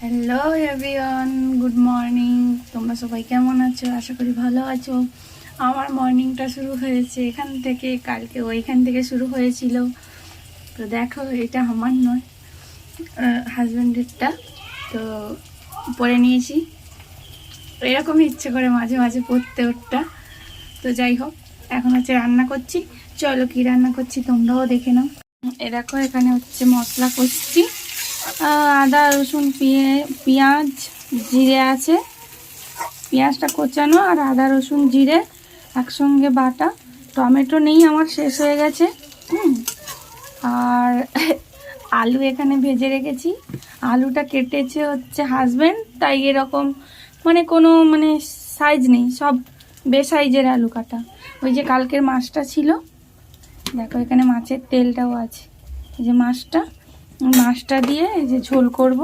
Hello everyone, good morning. তোমরা সবাই কেমন আছো? আশা করি ভালো আছো। আমার মর্নিংটা শুরু হয়েছে এখান থেকে, কালকে ওইখান থেকে শুরু হয়েছিল। তো দেখো, এটা আমার নয়, হাজব্যান্ডেরটা। তো পরে নিয়েছি, এরকমই ইচ্ছে করে মাঝে মাঝে পরতে ওরটা। তো যাই হোক, এখন হচ্ছে রান্না করছি। চলো কি রান্না করছি তোমরাও দেখে নাও। এ দেখো, এখানে হচ্ছে মশলা কষছি। আদা রসুন পেঁয়াজ জিরে আছে, পেঁয়াজটা কোচানো আর আদা রসুন জিরে একসঙ্গে বাটা। টমেটো নেই, আমার শেষ হয়ে গেছে। আর আলু এখানে ভেজে রেখেছি। আলুটা কেটেছে হচ্ছে হাজব্যান্ড, তাই এরকম কোনো সাইজ নেই, সব বেসাইজের আলু কাটা। ওই যে কালকের মাছটা ছিল, দেখো এখানে মাছের তেলটাও আছে। এই যে মাছটা দিয়ে এই যে ঝোল করব,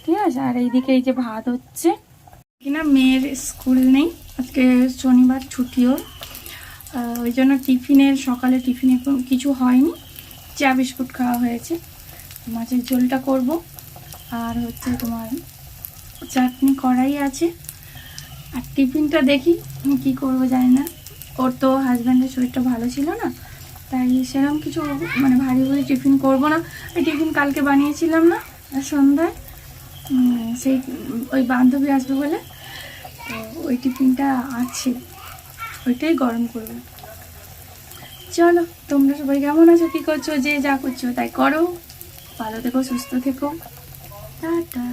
ঠিক আছে। আর এইদিকে এই যে ভাত হচ্ছে কিনা, মেয়ের স্কুল নেই আজকে, শনিবার ছুটি ওর। ওই জন্য সকালে টিফিনে কিছু হয়নি, চা বিস্কুট খাওয়া হয়েছে। মাছের ঝোলটা করব, আর হচ্ছে তোমার চাটনি কড়াই আছে। আর টিফিনটা দেখি কি করব জানি না। ওর তো হাজব্যান্ডের শরীরটা ভালো ছিল না, তাই সেরকম কিছু ভারী ভারী টিফিন করব না। ওই টিফিন কালকে বানিয়েছিলাম না সন্ধ্যায়, সেই ওই বান্ধবী আসবে বলে, তো ওই টিফিনটা আছে, ওইটাই গরম করবো। চলো, তোমরা সবাই কেমন আছো, কী করছো, যে যা করছো তাই করো। ভালো থেকো, সুস্থ থেকো, টাটা।